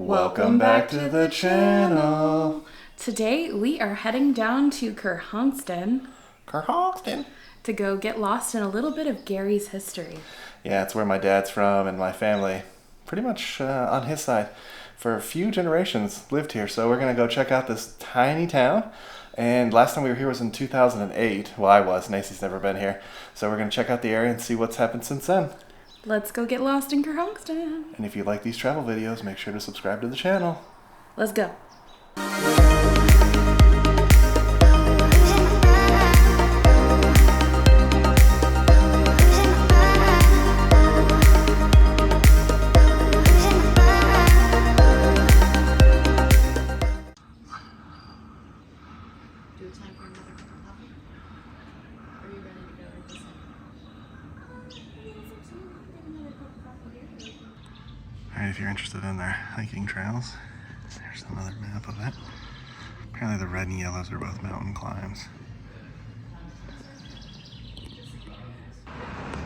Welcome back to the channel. Today we are heading down to Kerhonkson to go get lost in a little bit of Gary's history. Yeah, it's where my dad's from, and my family, pretty much on his side, for a few generations lived here. So we're going to go check out this tiny town. And last time we were here was in 2008. Well, I was. Nacy's never been here. So we're going to check out the area and see what's happened since then. Let's go get lost in Kerhonkson. And if you like these travel videos, make sure to subscribe to the channel. Let's go. Alright, if you're interested in their hiking trails, here's another map of it. Apparently the red and yellows are both mountain climbs.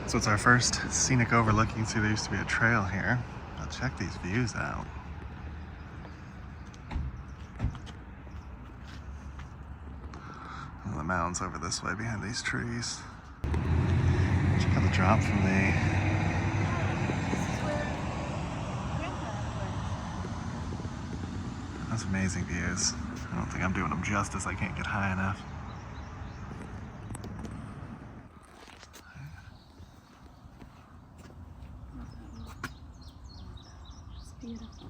So it's our first scenic overlook. You can see there used to be a trail here. But check these views out. And the mountains over this way behind these trees. Check out the drop from the That's amazing views. I don't think I'm doing them justice. I can't get high enough. It's beautiful.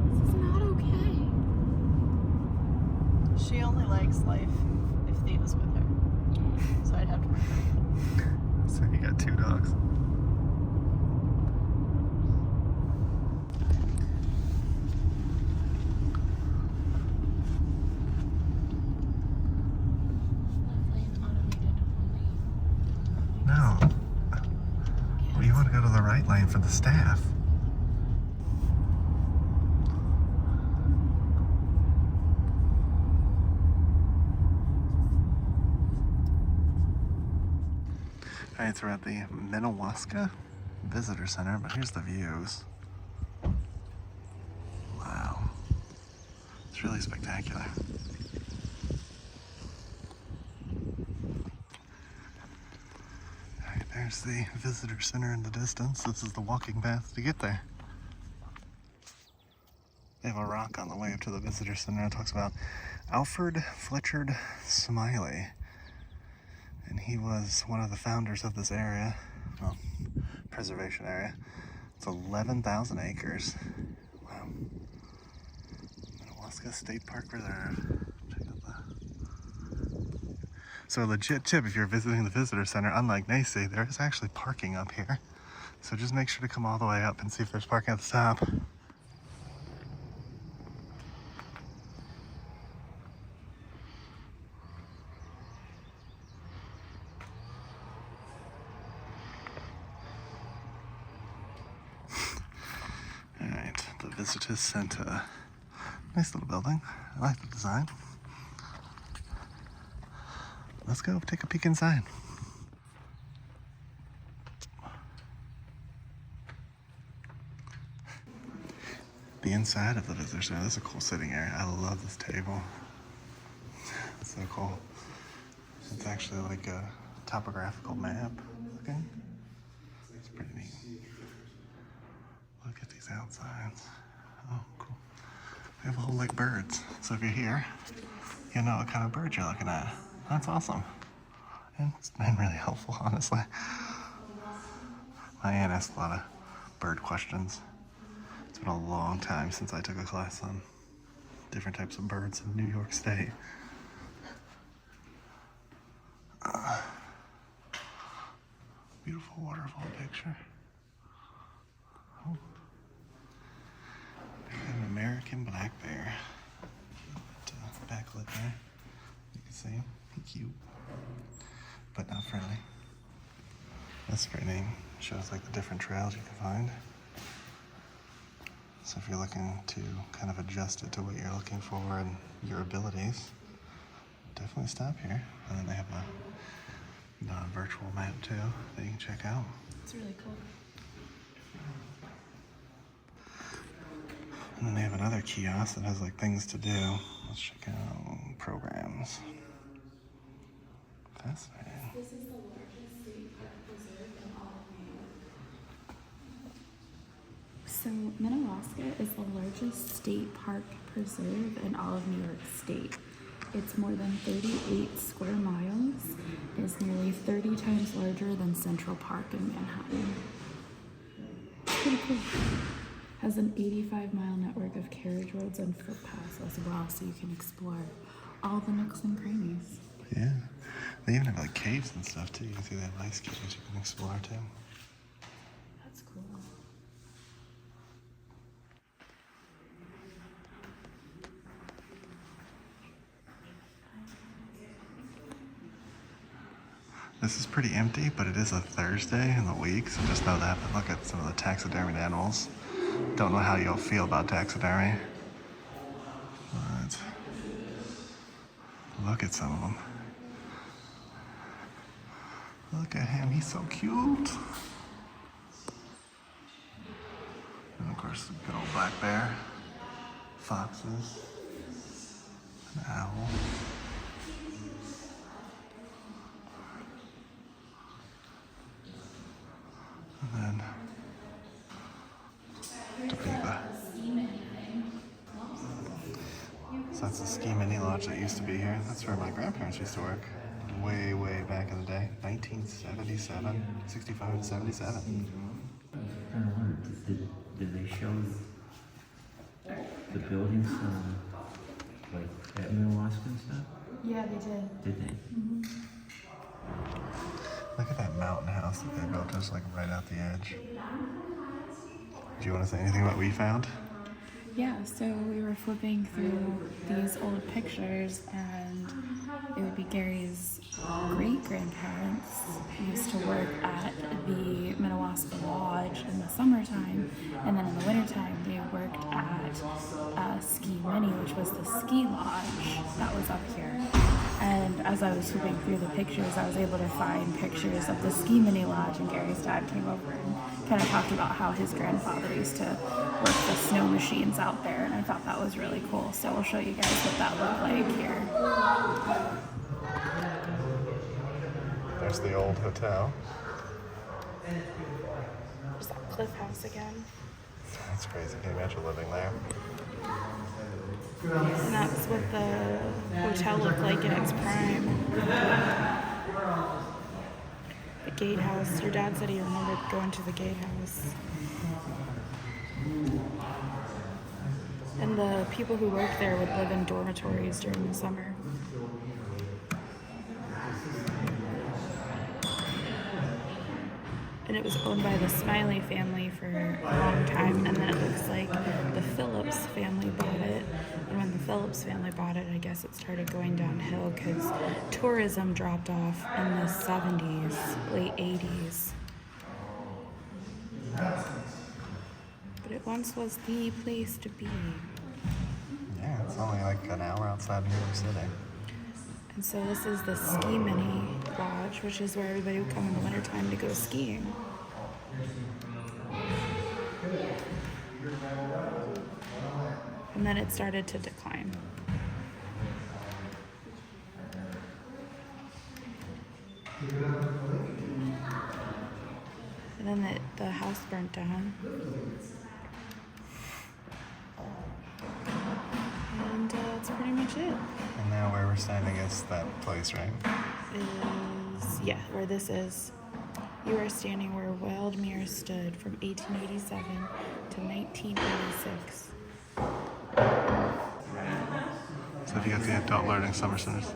This is not okay. She only likes life if Thea's with her. So I'd have to bring her. So you got two dogs. No. Well, you want to go to the right lane for the staff. Alright, so we're at the Minnewaska Visitor Center, but here's the views. Wow. It's really spectacular. Alright, there's the Visitor Center in the distance. This is the walking path to get there. They have a rock on the way up to the Visitor Center. It talks about Alfred Fletcher Smiley. And he was one of the founders of this area, well, preservation area. It's 11,000 acres. Wow. Minnewaska State Park Reserve. Check out that. So a legit tip if you're visiting the visitor center, unlike Nacy, there is actually parking up here. So just make sure to come all the way up and see if there's parking at the top. The Visitor Center. Nice little building. I like the design. Let's go take a peek inside. The inside of the Visitor Center. This is a cool sitting area. I love this table. It's so cool. It's actually like a topographical map. Okay. It's pretty neat. Look at these outsides. Oh, cool. They have a whole like birds. So if you're here, you know what kind of bird you're looking at. That's awesome. And it's been really helpful, honestly. My aunt asked a lot of bird questions. It's been a long time since I took a class on different types of birds in New York State. Beautiful waterfall picture. Oh. An American black bear. Backlit there. You can see him. He's cute. But not friendly. That's a great name. Shows like the different trails you can find. So if you're looking to kind of adjust it to what you're looking for and your abilities, definitely stop here. And then they have a virtual map too that you can check out. It's really cool. And then they have another kiosk that has like things to do. Let's check out programs. Fascinating. This is the largest state park preserve in all of New York. So Minnewaska is the largest state park preserve in all of New York State. It's more than 38 square miles. It is nearly 30 times larger than Central Park in Manhattan. It's pretty cool. Has an 85-mile network of carriage roads and footpaths as well, so you can explore all the nooks and crannies. Yeah. They even have like caves and stuff too. You can see they have ice caves you can explore too. That's cool. This is pretty empty, but it is a Thursday in the week, so just know that. But look at some of the taxidermied animals. Don't know how you'll feel about taxidermy. But look at some of them. Look at him, he's so cute. And of course, the good old black bear, foxes, an owl. And then so that's the ski mini lodge that used to be here. That's where my grandparents used to work way, way back in the day. 1977, 65 to 77. I kind of wondered, did they show the buildings from, like, at Minnewaska and stuff? Yeah, they did. Did they? Mm-hmm. Look at that mountain house that they built just like right out the edge. Do you want to say anything about what we found? Yeah, so we were flipping through these old pictures, and it would be Gary's great-grandparents who used to work at the Minnewaska Lodge in the summertime, and then in the wintertime they worked at Ski Mini, which was the ski lodge that was up here. And as I was flipping through the pictures, I was able to find pictures of the Ski Mini Lodge, and Gary's dad came over and kind of talked about how his grandfather used to work the snow machines out there, and I thought that was really cool. So we'll show you guys what that looked like here. There's the old hotel. There's that cliff house again. That's crazy. Can you imagine living there? And that's what the hotel looked like in its prime. The gatehouse. Your dad said he remembered going to the gatehouse. And the people who worked there would live in dormitories during the summer. And it was owned by the Smiley family for a long time, and then it looks like the Phillips family bought it. And when the Phillips family bought it, I guess it started going downhill because tourism dropped off in the 70s, late 80s. But it once was the place to be. Yeah, it's only like an hour outside New York City. And so this is the Ski Mini Lodge, which is where everybody would come in the wintertime to go skiing. And then it started to decline. And then the house burnt down. And that's pretty much it. And now where we're standing is that place, right? Yeah, where this is. You are standing where Wildmere stood from 1887 to 1986. So if you got the adult learning summer centers.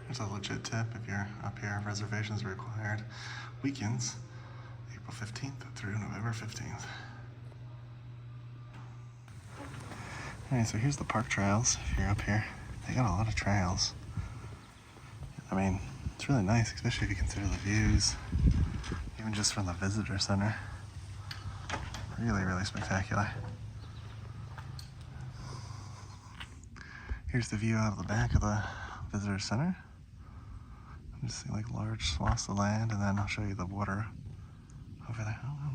There's a legit tip if you're up here. Reservations are required. Weekends, April 15th through November 15th. Alright, so here's the park trails if you're up here. They got a lot of trails. I mean, it's really nice, especially if you consider the views, even just from the visitor center. Really, really spectacular. Here's the view out of the back of the visitor center. I'm just seeing like large swaths of land, and then I'll show you the water over there. Oh, no.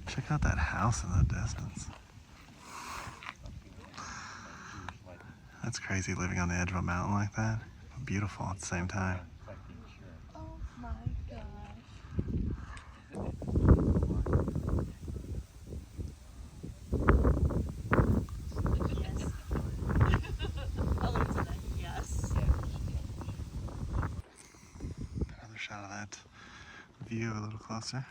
Check out that house in the distance. That's crazy living on the edge of a mountain like that. But beautiful at the same time. Oh my gosh. Yes. Another shot of that view a little closer.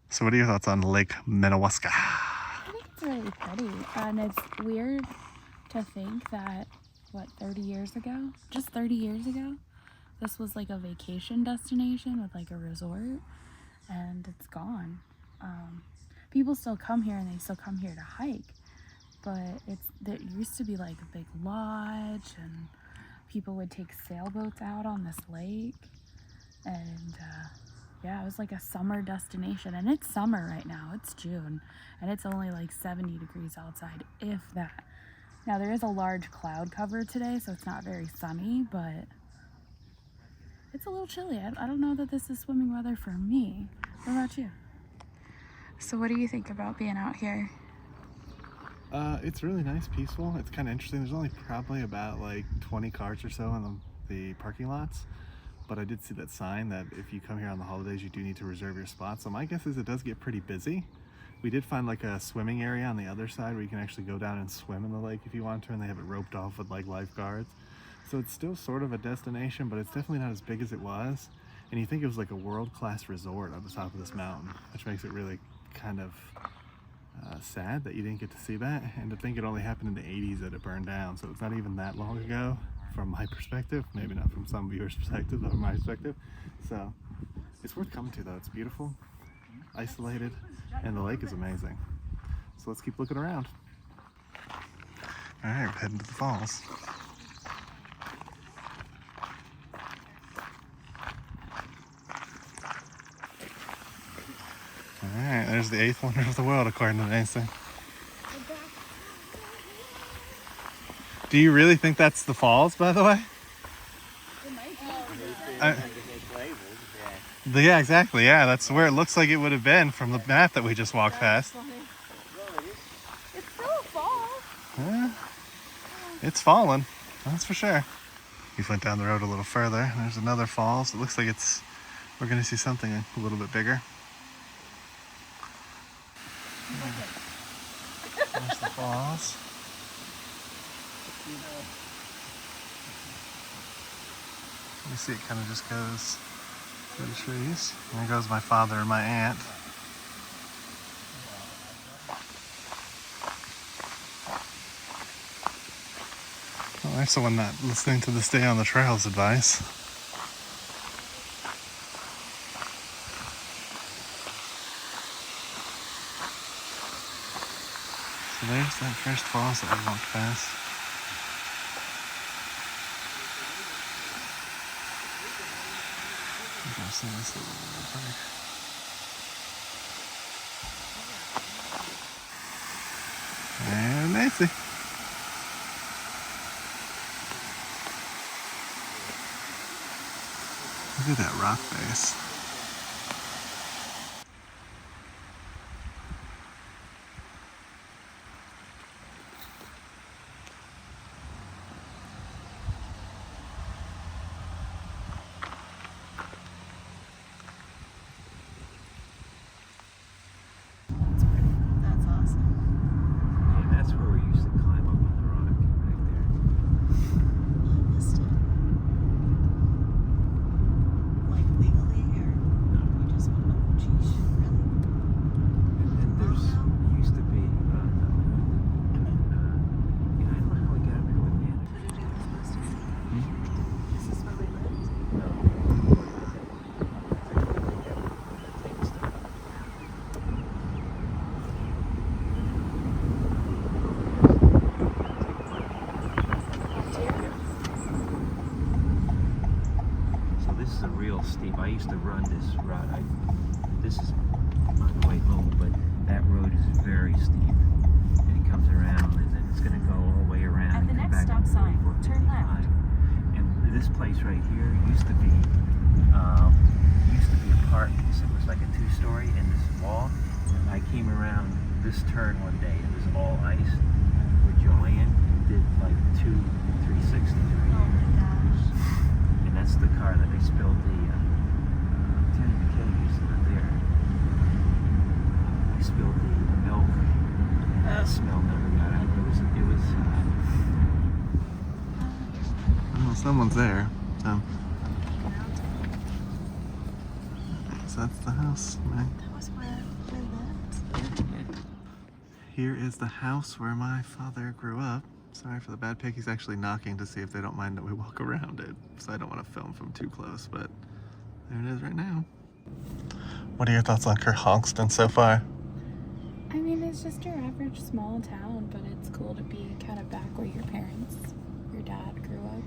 So what are your thoughts on Lake Minnewaska? I think it's really pretty, and it's weird to think that, what, 30 years ago? Just 30 years ago? This was like a vacation destination with like a resort, and it's gone. People still come here, and they still come here to hike, but there used to be like a big lodge, and people would take sailboats out on this lake, and yeah, it was like a summer destination, and it's summer right now. It's June, and it's only like 70 degrees outside, if that. Now, there is a large cloud cover today, so it's not very sunny, but it's a little chilly. I don't know that this is swimming weather for me. What about you? So what do you think about being out here? It's really nice, peaceful. It's kind of interesting. There's only probably about like 20 cars or so in the parking lots. But I did see that sign that if you come here on the holidays, you do need to reserve your spot. So my guess is it does get pretty busy. We did find like a swimming area on the other side where you can actually go down and swim in the lake if you want to, and they have it roped off with like lifeguards. So it's still sort of a destination, but it's definitely not as big as it was. And you think it was like a world-class resort on the top of this mountain, which makes it really kind of sad that you didn't get to see that. And to think it only happened in the 80s that it burned down, so it's not even that long ago. From my perspective, maybe not from some viewers' perspective, but from my perspective. So it's worth coming to, though. It's beautiful, isolated, and the lake is amazing. So let's keep looking around. All right, we're heading to the falls. All right, there's the 8th wonder of the world, according to Mason. Do you really think that's the falls, by the way? Yeah, exactly. Yeah, that's where it looks like it would have been from the map that we just walked past. It's still a fall. Yeah, it's fallen, that's for sure. We went down the road a little further, and there's another falls. It looks like we're going to see something a little bit bigger. There's the falls. You see it kind of just goes through the trees. And there goes my father and my aunt. Well, there's someone not listening to the Stay on the Trails advice. So there's that first falls that we walked past. I've seen this little bit. And Nancy. Look at that rock face. Like legally, I used to run this route. This is on the way home, but that road is very steep. And it comes around, and then it's going to go all the way around. At the and come next back stop sign, to 44, turn left. 55. And this place right here used to be a park. So it was like a two-story, and this wall. And I came around this turn one day, and it was all ice. With Joanne, and did like 360s right Oh here. my gosh. And that's the car that they spilled the Teddy McKay used to live there. They spilled the milk, and that smell never got out. It was Oh, someone's there. So that's the house, man. That was where we lived. Here is the house where my father grew up. Sorry for the bad pic. He's actually knocking to see if they don't mind that we walk around it. So I don't want to film from too close, but there it is right now. What are your thoughts on Kerhonkson so far? I mean, it's just your average small town, but it's cool to be kind of back where your dad grew up.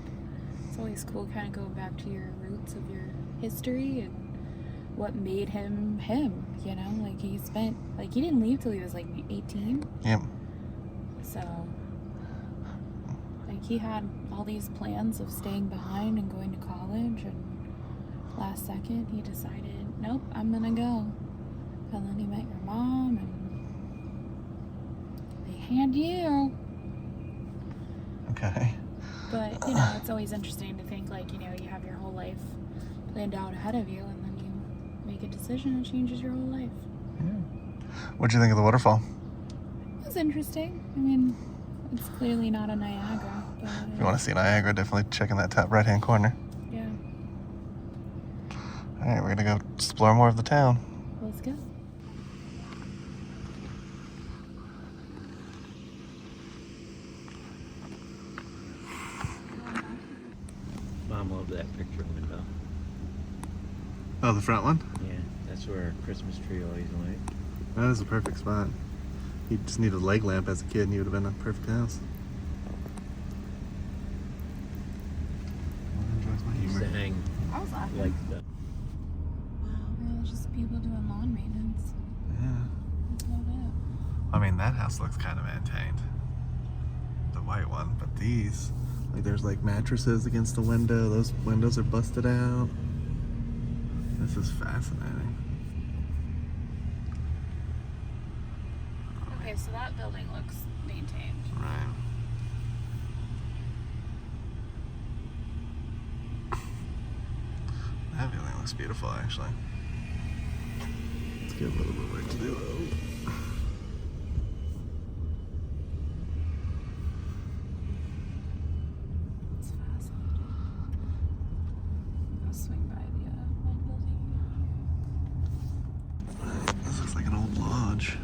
It's always cool kind of going back to your roots of your history and what made him him, you know? Like, he didn't leave till he was like 18. Yep. So, like, he had all these plans of staying behind and going to college, and last second he decided, nope, I'm gonna go. And then he met your mom, and they had you. Okay. But, you know, it's always interesting to think, like, you know, you have your whole life planned out ahead of you, and then you make a decision and changes your whole life. What'd you think of the waterfall? It was interesting. I mean, it's clearly not a Niagara, but If you want to see Niagara, definitely check in that top right-hand corner. yeah, All right, we're gonna go explore more of the town. let's go. Mom loved that picture window. Oh, the front one? Yeah, that's where our Christmas tree always went. That is a perfect spot. You just needed a leg lamp as a kid and you would have been a perfect house. Enjoys my I used to humor. hang I was laughing. like the. Wow, it's just people doing lawn maintenance. Yeah. That's about it. I mean, that house looks kind of maintained. The white one, but these, like, there's like mattresses against the window. Those windows are busted out. This is fascinating. Okay, so that building looks maintained. Right. That building looks beautiful, actually. Let's get a little bit of work to do, though. It's fascinating. I'll swing by the old building. This looks like an old lodge.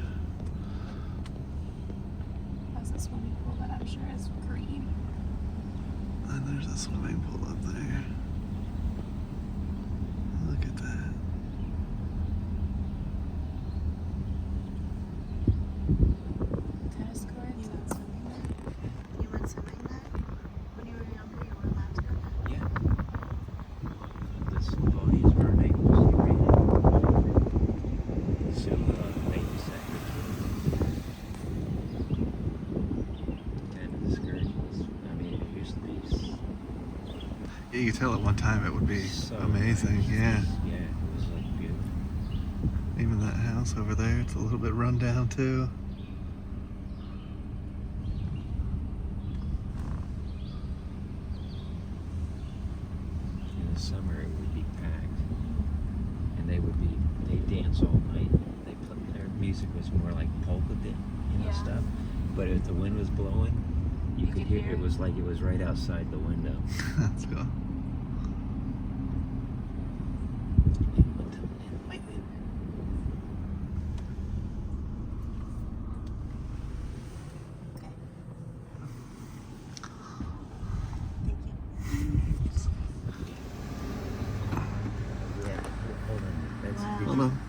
How's this swimming pool that I'm sure is green? And there's a swimming pool up there. Look at that. Tennis courts and swimming pool. You went swimming there? When you were younger, you were allowed to go there? Yeah. This Bonnie's mermaid was rated. So, baby secretary. And the excursions. I mean, it used to be Yeah, you could tell at one time it would be so amazing, nice. yeah. Yeah, it was like beautiful. Even that house over there, it's a little bit run down too. In the summer, it would be packed, and they dance all night. Their music was more like polka, Yeah. stuff. But if the wind was blowing, you could hear it. Was like it was right outside the window. Let's go. Thank you. Yeah, hold on. That's Wow. Hold on.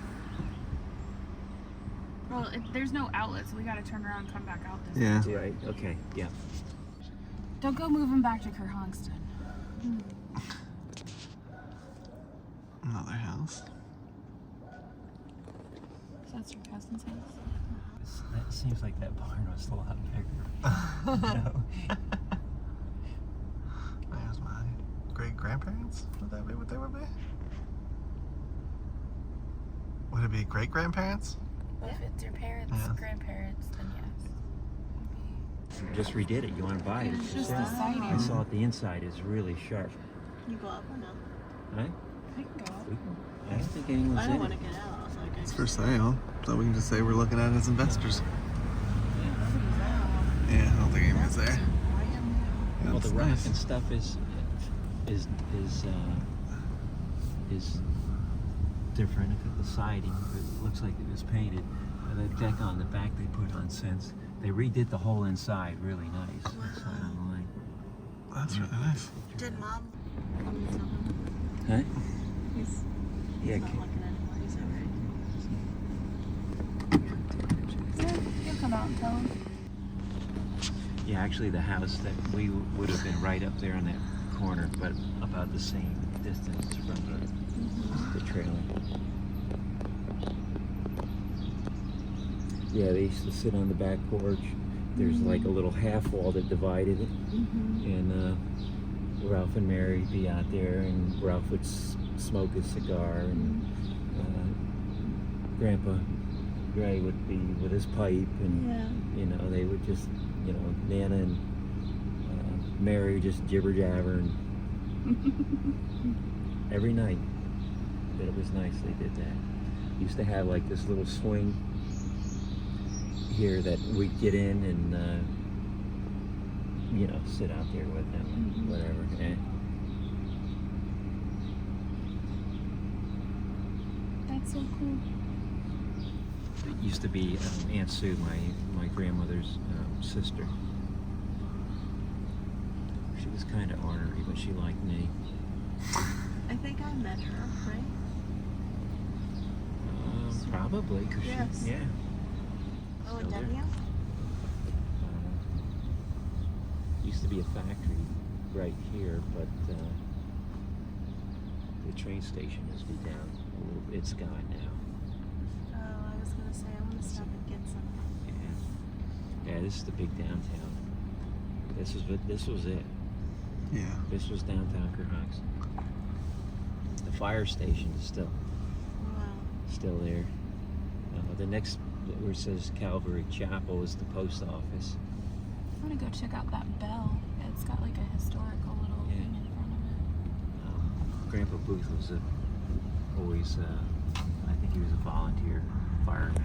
Well, there's no outlet, so we gotta turn around and come back out this Yeah. way. right. Okay. Yeah. Don't go moving back to Kerhonkson. Another house. So that's your cousin's house? That seems like that barn was a lot bigger. You know? There's my great-grandparents. Would that be what they would be? Would it be great-grandparents? Well, if it's your parents' grandparents, then yes. Just redid it. You want to buy it? It's just the I siding. saw it. The inside is really sharp. Can you go up or no? Right? I can go up. I don't think anyone's I in don't want it. to get out. Like, It's for sale, so we can just say we're looking at it as investors. Yeah, I don't think anyone's there. Yeah, Well, the it's rock nice. and stuff is different. Look at the siding. It looks like it was painted. The deck on the back they put on since. They redid the whole inside really nice. That's why I'm like, That's really nice. Did Mom? huh? He's Yeah. not looking anymore. He's alright. Yeah, you'll come out and tell them. Yeah, actually the house that we would have been right up there in that corner, but about the same distance from the trailer. Yeah, they used to sit on the back porch. There's like a little half wall that divided it, and Ralph and Mary would be out there, and Ralph would smoke his cigar, and Grandpa Gray would be with his pipe, and you know, they would just, you know, Nana and Mary would just jibber jabber, and every night. But it was nice they did that. Used to have like this little swing here that we'd get in and you know, sit out there with them, whatever. That's so cool. It used to be Aunt Sue, my grandmother's sister. She was kind of ornery, but she liked me. I think I met her, right? Probably, cause Yes. she, yeah. Oh, and Kelder. Debbie? Used to be a factory right here, but the train station has been down a little. It's gone now. Oh, I was gonna say I want to stop and get something. Yeah. Yeah, this is the big downtown. This was it. Yeah. This was downtown Kerhonkson. The fire station is Wow. still there. The next, where it says Calvary Chapel, is the post office. I want to go check out that bell. It's got like a historical little thing in front of it. Grandpa Booth was always, I think he was a volunteer fireman.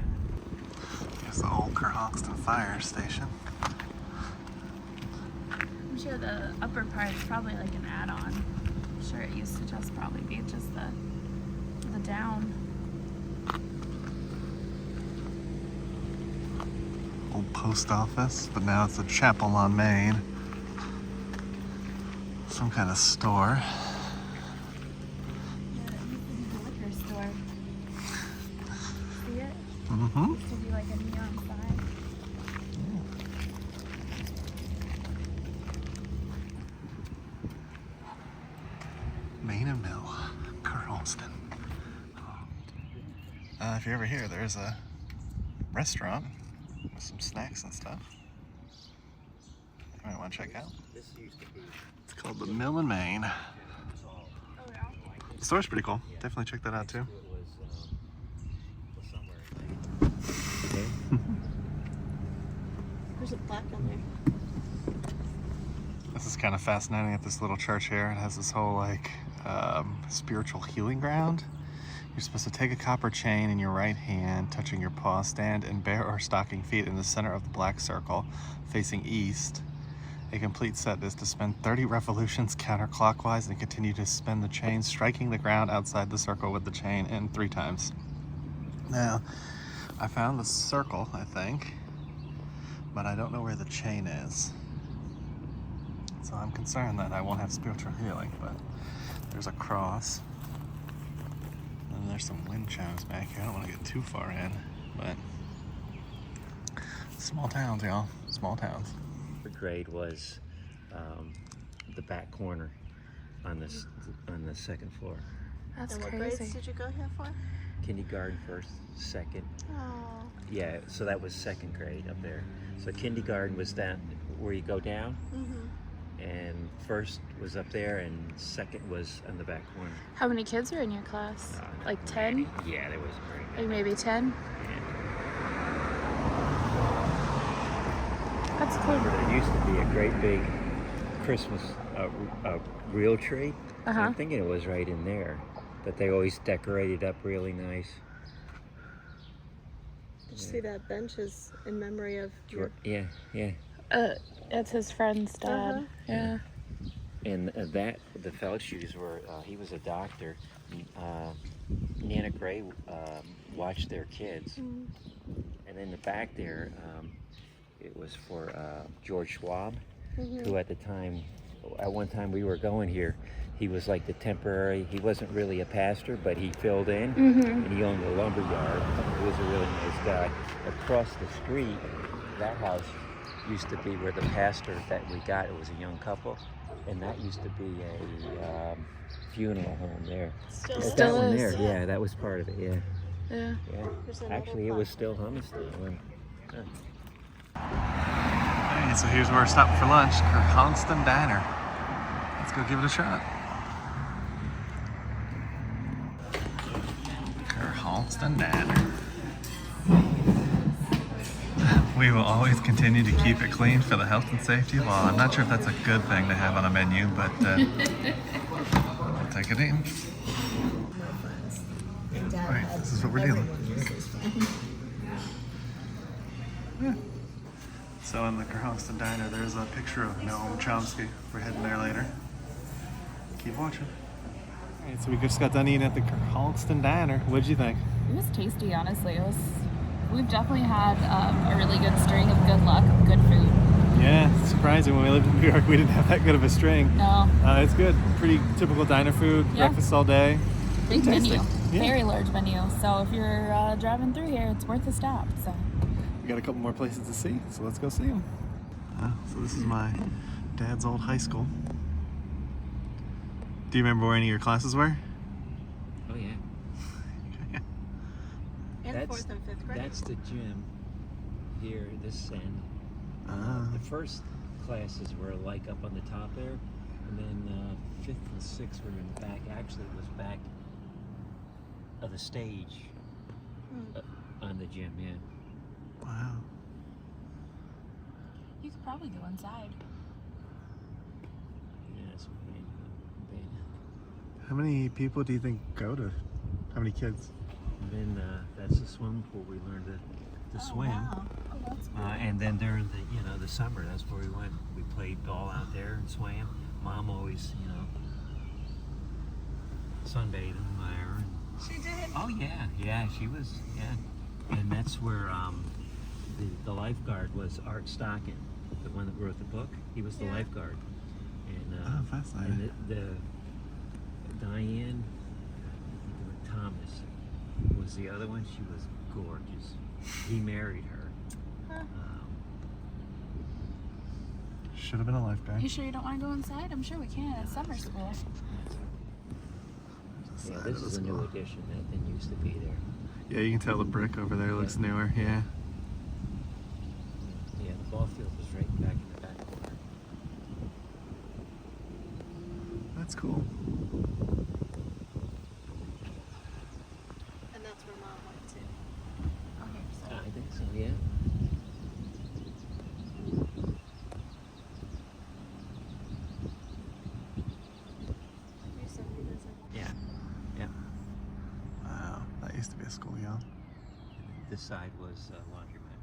It's the old Kerhonkson fire station. I'm sure the upper part is probably like an add-on. I'm sure it used to just probably be just the down. Old post office, but now it's a chapel on Main. Some kind of store. Yeah, it used to be the liquor store. See it? Mm-hmm. Used to be like a neon sign. Main and Mill, Kerhonkson. If you're ever here, there's a restaurant with some snacks and stuff you might want to check out. This used to be It's called the Mill and Main. Oh yeah. The store's pretty cool. Definitely check that out too. somewhere. Okay. There's a plaque on there. This is kind of fascinating at this little church here. It has this whole like spiritual healing ground. You're supposed to take a copper chain in your right hand, touching your paw, stand in bare or stocking feet in the center of the black circle, facing east. A complete set is to spin 30 revolutions counterclockwise and continue to spin the chain, striking the ground outside the circle with the chain in 3 times. Now, I found the circle, I think, but I don't know where the chain is. So I'm concerned that I won't have spiritual healing, but there's a cross. And there's some wind chimes back here. I don't want to get too far in, but small towns, y'all. Small towns. The grade was the back corner on the second floor. That's And what crazy. grades did you go here for? Kindergarten, first, second. Oh. Yeah, so that was second grade up there. So kindergarten was down where you go down, and first was up there, and second was in the back corner. How many kids were in your class? Not Like many. 10? Yeah, there was very Like many. maybe 10? Yeah. That's cool. There used to be a great big Christmas real tree. Uh-huh. I'm thinking it was right in there, that they always decorated up really nice. Did you see that bench is in memory of your... Yeah, yeah. It's his friend's dad. Yeah. And the Feldshues were, he was a doctor. Nana Gray watched their kids. And in the back there, it was for George Schwab, who at one time we were going here, he was like the temporary, he wasn't really a pastor, but he filled in, and he owned a lumber yard. He was a really nice guy. Across the street, that house used to be where the pastor that we got, it was a young couple, and that used to be a funeral home there. Still That Still one is. there, yeah, that was part of it, yeah. Yeah. There's another Actually, it was still Humiston. Hey, so here's where we're stopping for lunch, Kerhonkson Diner. Let's go give it a shot. Kerhonkson Diner. We will always continue to keep it clean for the health and safety of all. I'm not sure if that's a good thing to have on a menu, but we'll take it in. Alright, this is what we're dealing with. Yeah. So in the Kerhonkson Diner, there's a picture of Noam Chomsky. We're heading there later. Keep watching. Alright, so we just got done eating at the Kerhonkson Diner. What'd you think? It was tasty, honestly. We've definitely had a really good string of good luck, of good food. Yeah, it's surprising. When we lived in New York, we didn't have that good of a string. No. It's good. Pretty typical diner food. Yeah. Breakfast all day. Big Tasty. menu. Yeah. Very large menu. So if you're driving through here, it's worth a stop. So. We got a couple more places to see, so let's go see them. So this is my dad's old high school. Do you remember where any of your classes were? Oh yeah. in 4th and 5th grade. That's the gym here, this end. The first classes were like up on the top there, and then 5th and 6th were in the back. Actually, it was back of the stage on the gym, yeah. Wow. You could probably go inside. Yeah, that's what we did. How many people do you think go to? How many kids? And then that's the swimming pool. We learned to swim. Wow. Oh, that's cool. And then during the summer, that's where we went. We played ball out there and swam. Mom always, sunbathing there. She did. Oh yeah, she was, yeah. And that's where the lifeguard was Art Stocking, the one that wrote the book. He was the lifeguard. And Fascinating. and the Diane Thomas was the other one. She was gorgeous. He married her. Should have been a lifeguard. You sure you don't want to go inside? I'm sure we can. It's summer school. Yeah, this is a new addition. That didn't used to be there. Yeah, you can tell the brick over there looks newer. Yeah. Yeah, the ball field was right back in the back corner. That's cool. And that's where Mom went to. Okay, so. I think so, yeah. You said we visit. Yeah. Yeah. Wow, that used to be a schoolyard. This side was laundromat.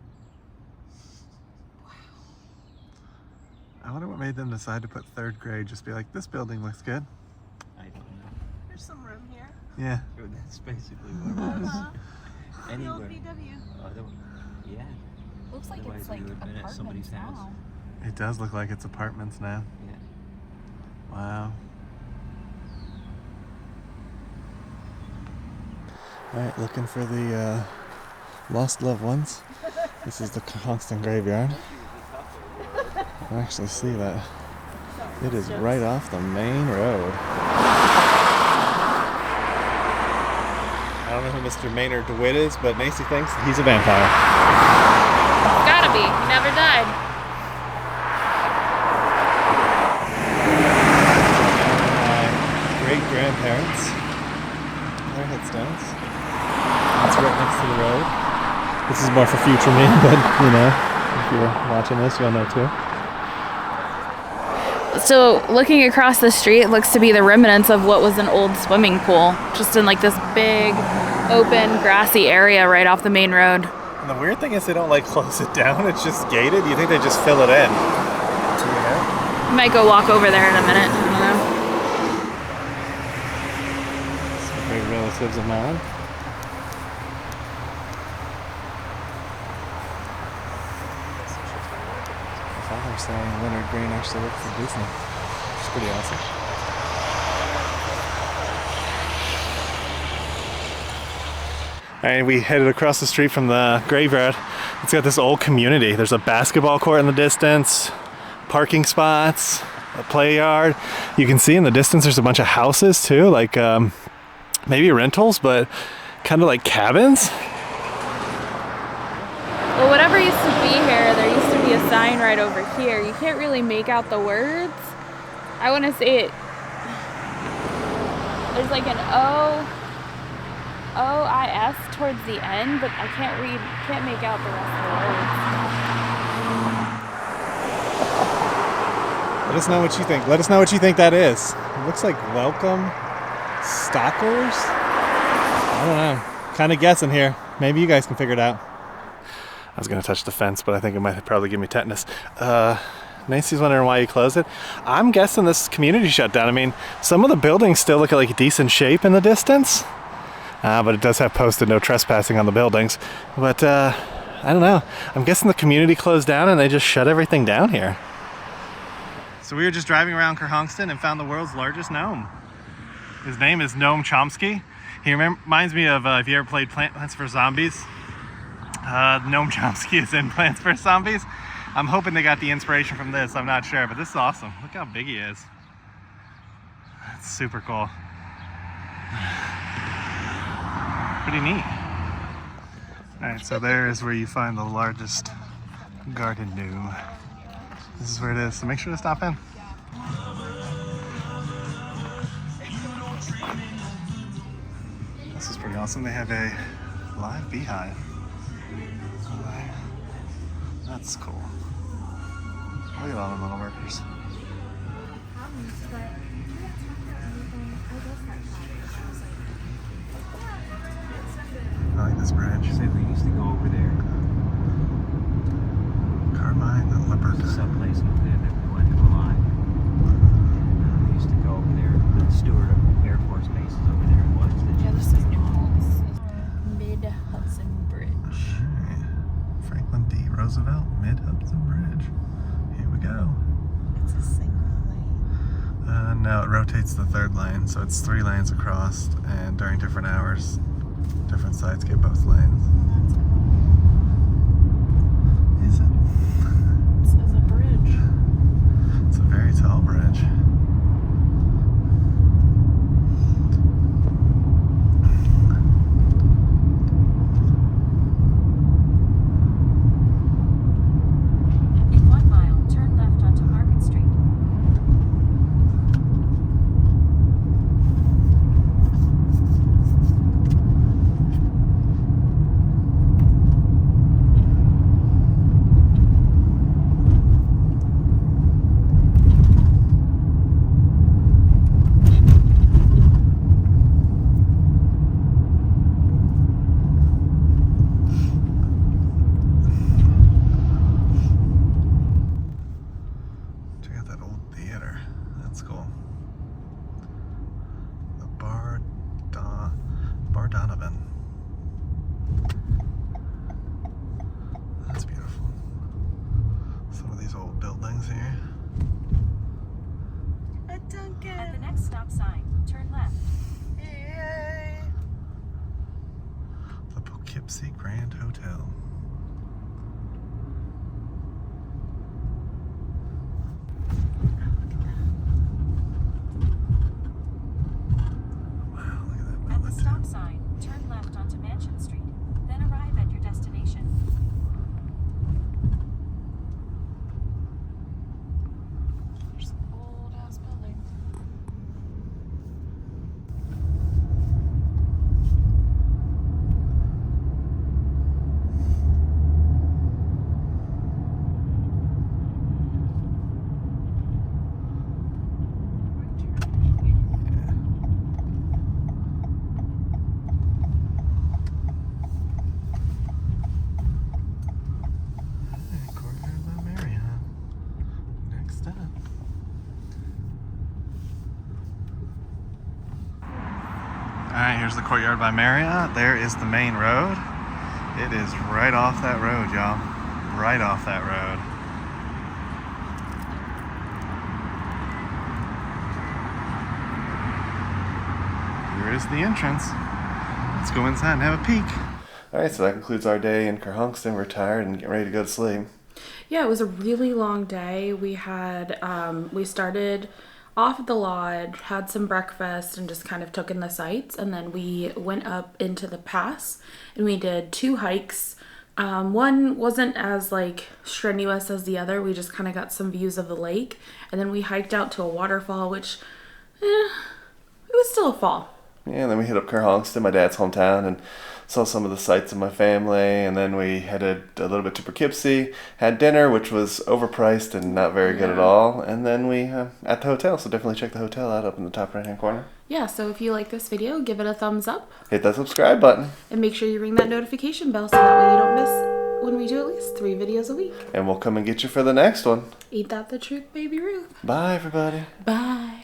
I wonder what made them decide to put 3rd grade. Just be like, this building looks good. I don't know. There's some room here. Yeah. That's basically what it was. The old VW. Yeah. Looks like Otherwise it's we like would've been at apartments somebody's house. now. It does look like it's apartments now. Yeah. Wow. Alright, looking for the lost loved ones. This is the Kerhonkson graveyard. You can actually see that. It is right off the main road. don't know who Mr. Maynard DeWitt is, but Macy thinks he's a vampire. Gotta be. He never died. My great-grandparents. Their headstones. That's right next to the road. This is more for future me, but you know, if you're watching this, you'll know too. So looking across the street looks to be the remnants of what was an old swimming pool, just in like this big, open, grassy area right off the main road. And the weird thing is they don't like close it down. It's just gated. You think they just fill it in? Yeah. I might go walk over there in a minute. I don't know. Some great relatives of mine. My father's saying Leonard Green actually worked for Disney, which is pretty awesome. And we headed across the street from the graveyard. It's got this old community. There's a basketball court in the distance, parking spots, a play yard. You can see in the distance there's a bunch of houses too, like maybe rentals, but kind of like cabins. Well, whatever used to be here, there used to be a sign right over here. You can't really make out the words. I want to say it. There's like an O-I-S towards the end, but I can't make out the rest of the words. Let us know what you think. Let us know what you think that is. It looks like welcome stalkers. I don't know. Kind of guessing here. Maybe you guys can figure it out. I was going to touch the fence, but I think it might probably give me tetanus. Nancy's wondering why you closed it. I'm guessing this community shut down. I mean, some of the buildings still look like decent shape in the distance. But it does have posted no trespassing on the buildings. But I don't know. I'm guessing the community closed down and they just shut everything down here. So we were just driving around Kerhonkson and found the world's largest gnome. His name is Noam Chomsky. He reminds me of if you ever played Plants vs. Zombies. Noam Chomsky is in Plants vs. Zombies. I'm hoping they got the inspiration from this. I'm not sure, but this is awesome. Look how big he is. That's super cool. Pretty neat. Alright, so there is where you find the largest garden gnome. This is where it is, so make sure to stop in. This is pretty awesome. They have a live beehive. That's cool. Look at all the little workers. I like this bridge. Say we used to go over there. Carmine and Leopard. There's some place over there that we went to a lot. We used to go over there. The Stewart Air Force Base is over there and watch the Yeah, this is Mid-Hudson Bridge. Right. Franklin D. Roosevelt Mid-Hudson Bridge. Here we go. It's a single lane. No, it rotates the third lane, so it's 3 lanes across, and during different hours, different sides get both lanes. Is it? This is a bridge. It's a very tall bridge. In 1 mile, turn left onto Market Street. Check out that old theater. That's cool. The Bar Donovan. That's beautiful. Some of these old buildings here. A Dunkin'. At the next stop sign, turn left. Yay. The Poughkeepsie Grand Hotel. Wow, look at that At the building stop too. sign, turn left there's the Courtyard by Marriott. There is the main road. It is right off that road, y'all. Right off that road. Here is the entrance. Let's go inside and have a peek. Alright, so that concludes our day in Kerhonkson. We're tired and getting ready to go to sleep. Yeah, it was a really long day. We had, we started off at the lodge, had some breakfast, and just kind of took in the sights. And then we went up into the pass, and we did 2 hikes. One wasn't as like strenuous as the other. We just kind of got some views of the lake. And then we hiked out to a waterfall, which, it was still a fall. Yeah, and then we hit up Kerhonkson, my dad's hometown, and saw some of the sights of my family. And then we headed a little bit to Poughkeepsie, had dinner, which was overpriced and not very good at all. And then we at the hotel, so definitely check the hotel out up in the top right-hand corner. Yeah, so if you like this video, give it a thumbs up. Hit that subscribe button. And make sure you ring that notification bell so that way you don't miss when we do at least 3 videos a week. And we'll come and get you for the next one. Ain't that the truth, baby Ruth? Bye, everybody. Bye.